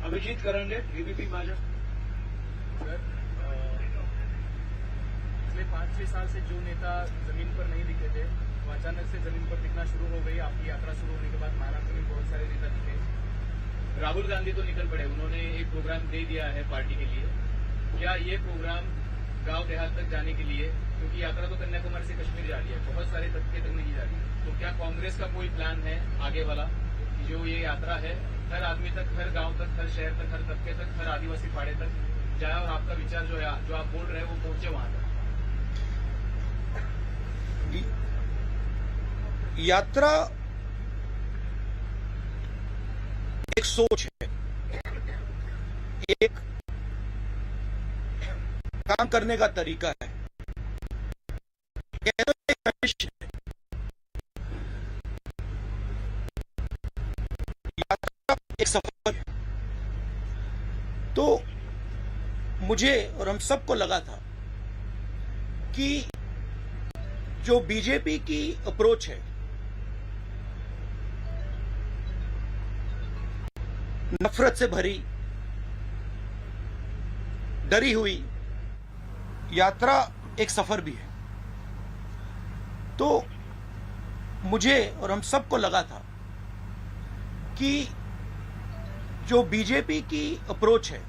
Abhijit Karande, ABP Bhajpa. Sir, पिछले 5-6 साल से जो नेता जमीन पर नहीं दिखे थे वो अचानक से जमीन पर दिखना शुरू हो गई। आपकी यात्रा शुरू होने के बाद महाराष्ट्र में बहुत सारे नेता दिखे। राहुल गांधी तो निकल पड़े, उन्होंने एक प्रोग्राम दे दिया है पार्टी के लिए। क्या ये प्रोग्राम गांव देहात तक जाने के लिए, क्योंकि यात्रा तो कन्याकुमारी से कश्मीर जा रही है, बहुत सारे तबके तक नहीं जा रही है, तो क्या कांग्रेस का कोई प्लान है आगे वाला कि जो ये यात्रा है हर आदमी तक, हर गांव तक, हर शहर तक, हर तबके तक, हर आदिवासी पाड़े तक जाए और आपका विचार जो है, जो आप बोल रहे हैं वो पहुंचे वहां तक? यात्रा एक सोच है, एक काम करने का तरीका है, एक मिशन है। यात्रा एक सफर। तो मुझे और हम सबको लगा था कि जो बीजेपी की अप्रोच है, नफरत से भरी, डरी हुई यात्रा एक सफर भी है। तो मुझे और हम सबको लगा था कि जो बीजेपी की अप्रोच है,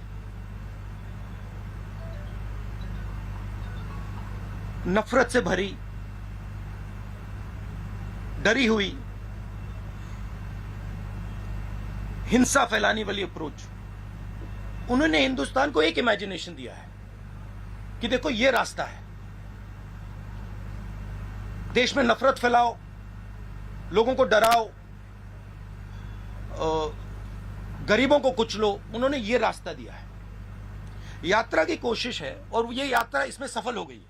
नफरत से भरी, डरी हुई, हिंसा फैलाने वाली अप्रोच, उन्होंने हिंदुस्तान को एक इमेजिनेशन दिया है कि देखो ये रास्ता है, देश में नफरत फैलाओ, लोगों को डराओ, गरीबों को कुचलो। उन्होंने ये रास्ता दिया है। यात्रा की कोशिश है और ये यात्रा इसमें सफल हो गई है।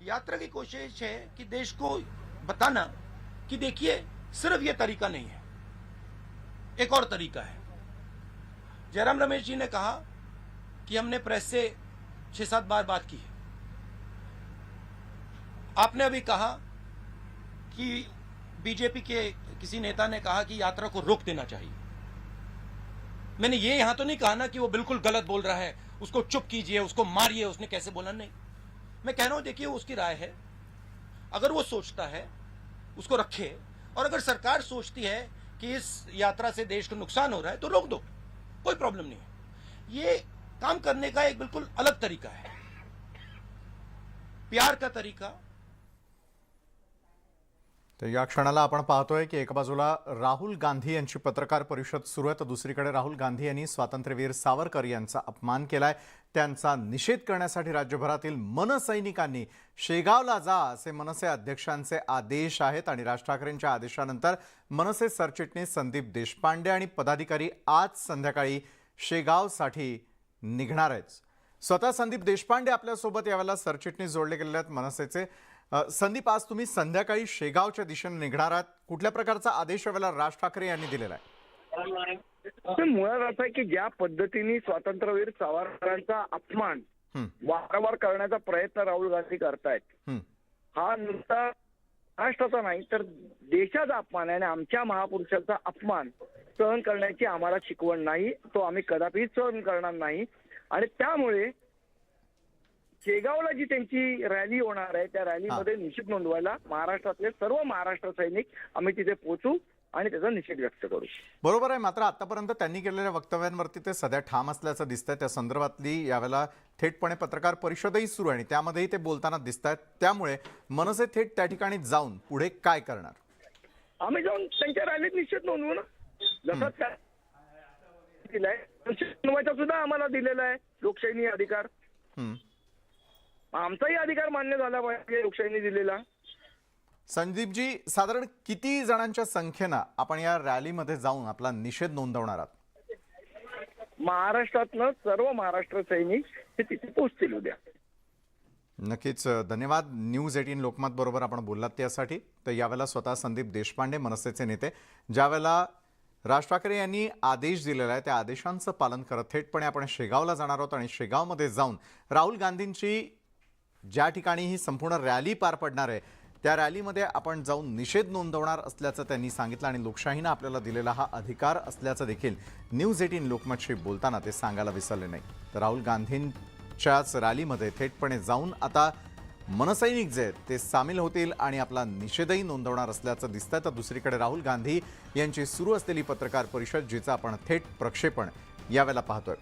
यात्रा की कोशिश है कि देश को बताना कि देखिए सिर्फ ये तरीका नहीं है, एक और तरीका है। जयराम रमेश जी ने कहा कि हमने प्रेस से 6-7 बार बात की है। आपने अभी कहा कि बीजेपी के किसी नेता ने कहा कि यात्रा को रोक देना चाहिए। मैंने ये यहां तो नहीं कहा ना कि वो बिल्कुल गलत बोल रहा है, उसको चुप कीजिए, उसको मारिए, उसने कैसे बोला, नहीं। मैं कह रहा हूं देखिए उसकी राय है, अगर वो सोचता है उसको रखे, और अगर सरकार सोचती है कि इस यात्रा से देश को नुकसान हो रहा है तो रोक दो, कोई प्रॉब्लम नहीं है। ये काम करने का एक बिल्कुल अलग तरीका है, प्यार का तरीका। तर या क्षणाला आपण पाहतोय की एका बाजूला राहुल गांधी यांची पत्रकार परिषद सुरू आहे, तर दुसरीकडे राहुल गांधी यांनी स्वातंत्र्यवीर सावरकर यांचा अपमान केलाय। त्यांचा निषेध करण्यासाठी राज्यभरातील मनसैनिकांनी शेगावला जा असे मनसे अध्यक्षांचे आदेश आहेत आणि राज ठाकरेंच्या आदेशानंतर मनसे सरचिटणीस संदीप देशपांडे आणि पदाधिकारी आज संध्याकाळी शेगावसाठी निघणार आहेत। स्वतः संदीप देशपांडे आपल्यासोबत यावेळेला सरचिटणीस जोडले गेलेले आहेत मनसेचे। संदीप, आज तुम्ही संध्याकाळी शेगावच्या दिशेने निघणार आहात, कुठल्या प्रकारचा आदेश यावेळेला राज ठाकरे यांनी दिलेला आहे? मुळात असं आहे की ज्या पद्धतीने स्वातंत्र्यवीर सावरकरांचा अपमान वारंवार करण्याचा प्रयत्न राहुल गांधी करतायत, हा नुसता राष्ट्राचा नाही तर देशाचा अपमान आहे आणि आमच्या महापुरुषाचा अपमान सहन करण्याची आम्हाला शिकवण नाही, तो आम्ही कदापि सहन करणार नाही। आणि त्यामुळे शेगावला जी त्यांची रॅली होणार आहे त्या रॅलीमध्ये निषेध नोंदवायला महाराष्ट्रातले सर्व महाराष्ट्र सैनिक आम्ही तिथे पोहोचू आणि त्याचा निषेध व्यक्त करू। बरोबर आहे, मात्र आतापर्यंत त्यांनी केलेल्या वक्तव्यांवरती ते सध्या ठाम असल्याचं दिसतंय। त्या संदर्भातली यावेळेला थेटपणे पत्रकार परिषदही सुरू आहे आणि त्यामध्येही ते बोलताना दिसतात। त्यामुळे मनसे थेट त्या ठिकाणी जाऊन पुढे काय करणार? आम्ही जाऊन त्यांच्या रॅलीत निषेध नोंदवू ना, जसं त्या दिलाय नोंदवायचा सुद्धा आम्हाला दिलेला आहे लोकशाही अधिकार। आमचाही अधिकार मान्य झाला पाहिजे लोकशाहीने दिलेला। संदीपजी, साधारण किती जणांच्या संख्येनं आपण या रॅलीमध्ये जाऊन आपला निषेध नोंदवणार आहात? महाराष्ट्रातनं सर्व महाराष्ट्र सैनिक हे तिथे पोहोचतील उद्या। नक्कीच धन्यवाद। न्यूज 18 लोकमत बरोबर आपण बोललात त्यासाठी। तर यावेळेला स्वतः संदीप देशपांडे मनसेचे नेते ज्यावेळेला राज ठाकरे यांनी आदेश दिलेला आहे त्या आदेशांचं पालन करत थेटपणे आपण शेगावला जाणार आहोत आणि शेगावमध्ये जाऊन राहुल गांधींची ज्या ठिकाणी ही संपूर्ण रॅली पार पडणार आहे त्या रॅलीमध्ये आपण जाऊन निषेध नोंदवणार असल्याचं त्यांनी सांगितलं आणि लोकशाहीनं आपल्याला दिलेला हा अधिकार असल्याचं देखील न्यूज 18 लोकमतशी बोलताना ते सांगायला विसरले नाही. तर राहुल गांधींच्याच रॅलीमध्ये थेटपणे जाऊन आता मनसैनिक जे आहेत ते सामील होतील आणि आपला निषेधही नोंदवणार असल्याचं दिसतंय. तर दुसरीकडे राहुल गांधी यांची सुरू असलेली पत्रकार परिषद जिचं आपण थेट प्रक्षेपण यावेळेला पाहतोय.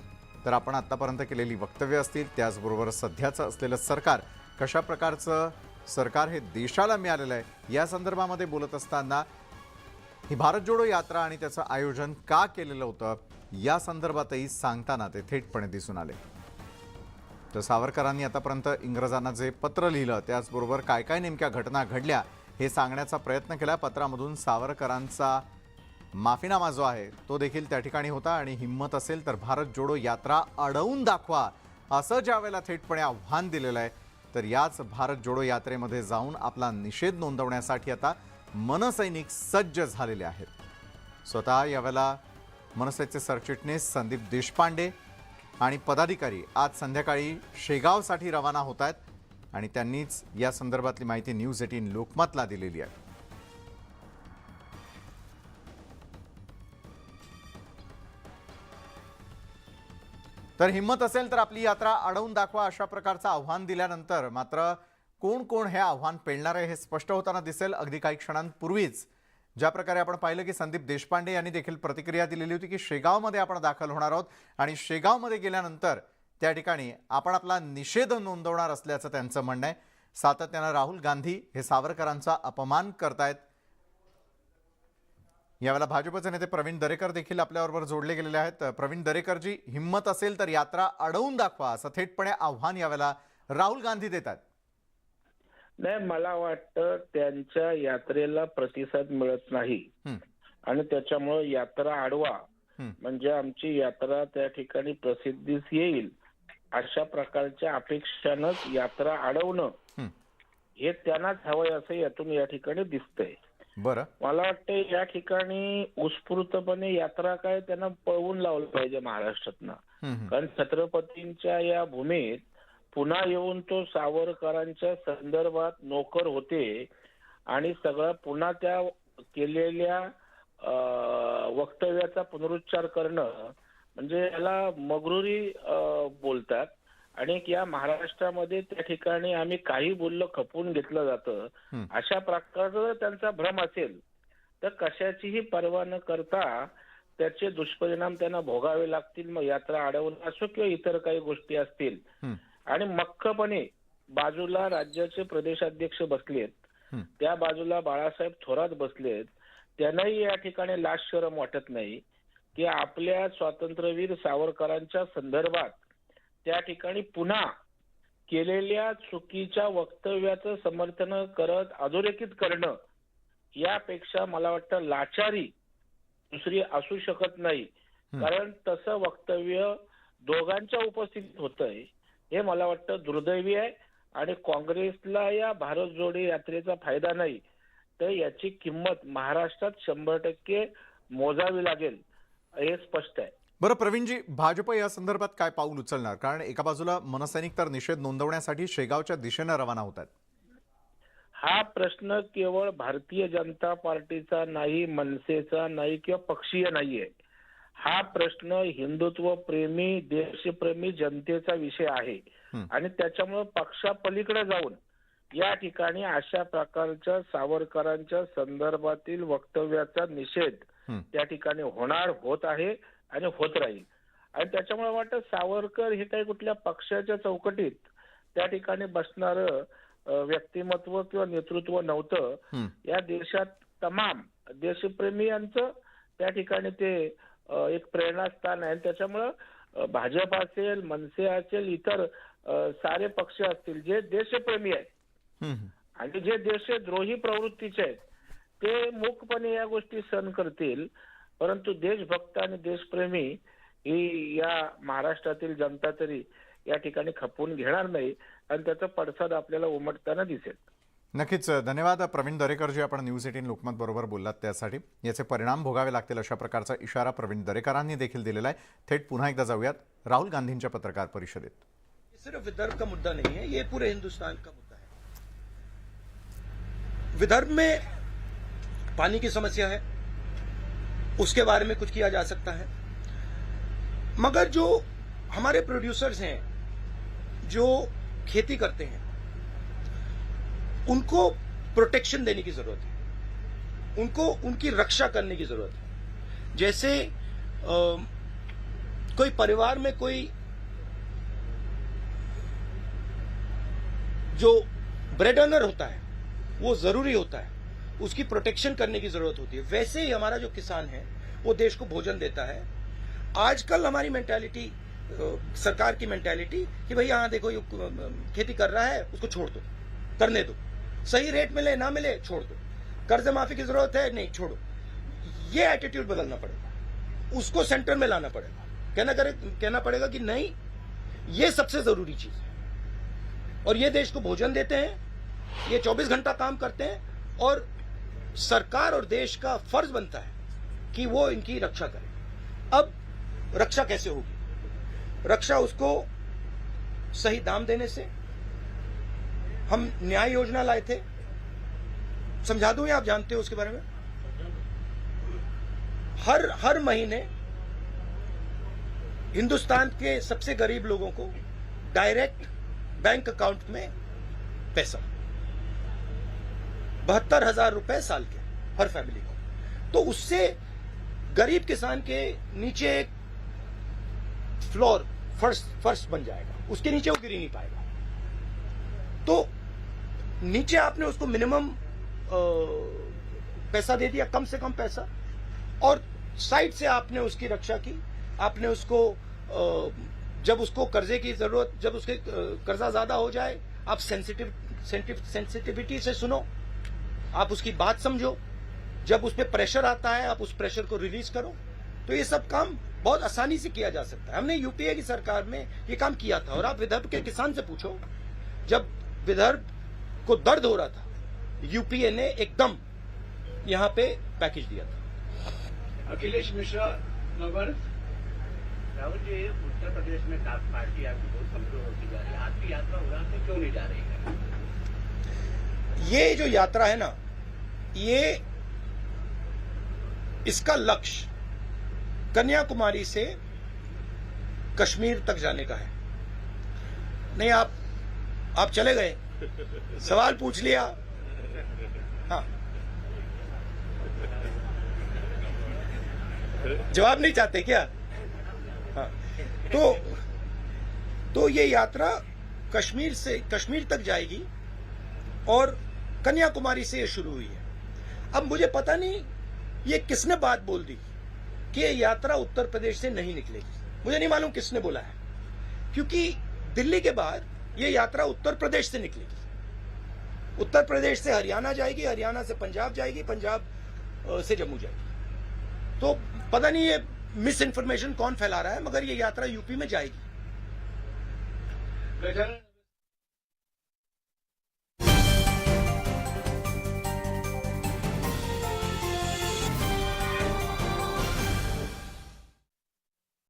तर आपण आतापर्यंत केलेली वक्तव्य असतील, त्याचबरोबर सध्याचं असलेलं सरकार कशा प्रकारचं सरकार हे देशाला मिळालेलं आहे या संदर्भामध्ये बोलत असताना ही भारत जोडो यात्रा आणि त्याचं आयोजन का केलेलं होतं या संदर्भातही सांगताना ते थेटपणे दिसून आले. तर सावरकरांनी आतापर्यंत इंग्रजांना जे पत्र लिहिलं त्याचबरोबर काय काय नेमक्या घटना घडल्या हे सांगण्याचा प्रयत्न केला. पत्रामधून सावरकरांचा माफीनामा जो आहे तो देखील त्या ठिकाणी होता आणि हिंमत असेल तर भारत जोडो यात्रा अडवून दाखवा असं ज्यावेळेला थेटपणे आव्हान दिलेलं आहे. तर याच भारत जोडो यात्रेमध्ये जाऊन आपला निषेध नोंदवण्यासाठी आता मनसैनिक सज्ज झालेले आहेत. स्वतः यावेळेला मनसेचे सरचिटणीस संदीप देशपांडे आणि पदाधिकारी आज संध्याकाळी शेगावसाठी रवाना होत आहेत आणि त्यांनीच या संदर्भातली माहिती न्यूज 18 लोकमतला दिलेली आहे. तर हिंमत असेल तर आपली यात्रा अडवून दाखवा अशा प्रकारचं आव्हान दिल्यानंतर मात्र कोण कोण हे आव्हान पेलणार आहे हे स्पष्ट होताना दिसेल. अगदी काही क्षणांपूर्वीच ज्या प्रकारे आपण पाहिलं की संदीप देशपांडे यांनी देखील प्रतिक्रिया दिलेली होती की शेगावमध्ये आपण दाखल होणार आहोत आणि शेगावमध्ये गेल्यानंतर त्या ठिकाणी आपण आपला निषेध नोंदवणार असल्याचं त्यांचं म्हणणं आहे. सातत्यानं राहुल गांधी हे सावरकरांचा अपमान करतायत. यावेळेला भाजपचे नेते प्रवीण दरेकर देखील आपल्याबरोबर जोडले गेलेले आहेत. प्रवीण दरेकरजी, हिंमत असेल तर यात्रा अडवून दाखवा असं थेटपणे आव्हान यावेळेला राहुल गांधी देतात. नाही, मला वाटतं त्यांच्या यात्रेला प्रतिसाद मिळत नाही आणि त्याच्यामुळे यात्रा अडवा म्हणजे आमची यात्रा त्या ठिकाणी प्रसिद्धीस येईल अशा प्रकारच्या अपेक्षानंच यात्रा अडवणं हे त्यांनाच हवंय असं यातून या ठिकाणी दिसतंय. बरं, मला वाटतं या ठिकाणी उत्स्फूर्तपणे यात्रा काय त्यांना पळवून लावलं पाहिजे महाराष्ट्रातनं. कारण छत्रपतींच्या या भूमीत पुन्हा येऊन तो सावरकरांच्या संदर्भात नोकर होते आणि सगळं पुन्हा त्या केलेल्या वक्तव्याचा पुनरुच्चार करणं म्हणजे याला मगरुरी बोलतात. आणि या महाराष्ट्रामध्ये त्या ठिकाणी आम्ही काही बोललो खपवून घेतलं जातं अशा प्रकारचा त्यांचा भ्रम असेल तर कशाचीही पर्वा न करता त्याचे दुष्परिणाम त्यांना भोगावे लागतील. मग यात्रा अडवणं असो किंवा इतर काही गोष्टी असतील आणि मख्खपणे बाजूला राज्याचे प्रदेशाध्यक्ष बसलेत, त्या बाजूला बाळासाहेब थोरात बसलेत. त्यांनाही या ठिकाणी लाज शरम वाटत नाही की आपल्या स्वातंत्र्यवीर सावरकरांच्या संदर्भात त्या ठिकाणी पुन्हा केलेल्या चुकीच्या वक्तव्याचं समर्थन करत अधोरेखित करणं यापेक्षा मला वाटतं लाचारी दुसरी असू शकत नाही. कारण तसं वक्तव्य दोघांच्या उपस्थितीत होतंय हे मला वाटतं दुर्दैवी आहे आणि काँग्रेसला या भारत जोडो यात्रेचा फायदा नाही. तर याची किंमत महाराष्ट्रात 100% मोजावी लागेल हे स्पष्ट आहे. बरं प्रवीणजी, भाजप या संदर्भात काय पाऊल उचलणार? कारण एका बाजूला मनसैनिक तर निषेध नोंदवण्यासाठी शेगावच्या दिशेनं रवाना होत आहेत. हा प्रश्न केवळ भारतीय जनता पार्टीचा नाही, मनसेचा नाही किंवा पक्षीय नाहीये. हा प्रश्न हिंदुत्व प्रेमी देशप्रेमी जनतेचा विषय आहे आणि त्याच्यामुळे पक्षापलीकडे जाऊन या ठिकाणी अशा प्रकारच्या सावरकरांच्या संदर्भातील वक्तव्याचा निषेध त्या ठिकाणी होत आहे आणि होत राहील. आणि त्याच्यामुळे वाटतं सावरकर हे काही कुठल्या पक्षाच्या चौकटीत त्या ठिकाणी बसणारं व्यक्तिमत्व किंवा नेतृत्व नव्हतं. या देशात तमाम देशप्रेमीयांचं त्या ठिकाणी ते एक प्रेरणास्थान आहे. त्याच्यामुळं भाजप असेल, मनसे असेल, इतर सारे पक्ष असतील जे देशप्रेमी आहेत आणि जे देशद्रोही प्रवृत्तीचे आहेत ते मूकपणे या गोष्टी सहन करतील. परंतु देशभक्त आणि देशप्रेमी ही या महाराष्ट्रातील जनता तरी या ठिकाणी खपवून घेणार नाही आणि त्याचा पडसाद आपल्याला उमटताना दिसेल. नक्कीच. धन्यवाद प्रवीण दरेकरजी, आपण न्यूज 18 लोकमत बरोबर बोललात त्यासाठी. याचे परिणाम भोगावे लागतील अशा प्रकारचा इशारा प्रवीण दरेकरांनी देखील दिलेला आहे. थेट पुन्हा एकदा जाऊयात राहुल गांधींच्या पत्रकार परिषदेत. सिर्फ विदर्भ का मुद्दा नहीं है, ये पूरे हिंदुस्तान का मुद्दा है. विदर्भ में पानी की समस्या है, उसके बारे में कुछ किया जा सकता है, मगर जो हमारे प्रोड्यूसर्स हैं जो खेती करते हैं उनको प्रोटेक्शन देने की जरूरत है, उनको उनकी रक्षा करने की जरूरत है। जैसे कोई परिवार में कोई जो ब्रेड अर्नर होता है वो जरूरी होता है, उसकी प्रोटेक्शन करने की जरूरत होती है। वैसे ही हमारा जो किसान है वो देश को भोजन देता है। आजकल हमारी मेंटालिटी, सरकार की मेंटालिटी कि भाई यहां देखो ये खेती कर रहा है, उसको छोड़ दो, करने दो, सही रेट मिले ना मिले छोड़ दो, कर्ज माफी की जरूरत है नहीं छोड़ो। ये एटीट्यूड बदलना पड़ेगा, उसको सेंटर में लाना पड़ेगा, कहना पड़ेगा कि नहीं ये सबसे जरूरी चीज है और ये देश को भोजन देते हैं, ये 24 घंटा काम करते हैं और सरकार और देश का फर्ज बनता है कि वो इनकी रक्षा करे। अब रक्षा कैसे होगी? रक्षा उसको सही दाम देने से। हम न्याय योजना लाए थे, समझा दूं या आप जानते हो उसके बारे में? हर महीने हिंदुस्तान के सबसे गरीब लोगों को डायरेक्ट बैंक अकाउंट में पैसा, 72,000 रुपए साल के हर फैमिली को। तो उससे गरीब किसान के नीचे एक फ्लोर, फर्श बन जाएगा, उसके नीचे वो गिर ही नहीं पाएगा। तो नीचे आपने उसको मिनिमम पैसा दे दिया, कम से कम पैसा, और साइड से आपने उसकी रक्षा की। आपने उसको जब उसको कर्जे की जरूरत, जब उसके कर्जा ज्यादा हो जाए, आप सेंसिटिविटी से सुनो, आप उसकी बात समझो। जब उस पर प्रेशर आता है आप उस प्रेशर को रिलीज करो। तो ये सब काम बहुत आसानी से किया जा सकता है। हमने यूपीए की सरकार में ये काम किया था। और आप विदर्भ के किसान से पूछो, जब विदर्भ को दर्द हो रहा था, यूपीए ने एकदम यहां पे पैकेज दिया था। अखिलेश मिश्रा नवर। राहुल जी, उत्तर प्रदेश में पार्टी आपकी बहुत कमजोर होती जा रही है, आपकी यात्रा उड़ान से क्यों नहीं जा रही है? ये जो यात्रा है ना, ये इसका लक्ष्य कन्याकुमारी से कश्मीर तक जाने का है। नहीं, आप चले गए, सवाल पूछ लिया। हाँ, जवाब नहीं चाहते क्या? हाँ, तो ये यात्रा कश्मीर तक जाएगी और कन्याकुमारी से ये शुरू हुई है। अब मुझे पता नहीं ये किसने बात बोल दी कि ये यात्रा उत्तर प्रदेश से नहीं निकलेगी। मुझे नहीं मालूम किसने बोला है, क्योंकि दिल्ली के बाद ये यात्रा उत्तर प्रदेश से निकलेगी। उत्तर प्रदेश से हरियाणा जाएगी, हरियाणा से पंजाब जाएगी, पंजाब से जम्मू जाएगी। तो पता नहीं ये मिस इन्फॉर्मेशन कौन फैला रहा है, मगर ये यात्रा यूपी में जाएगी।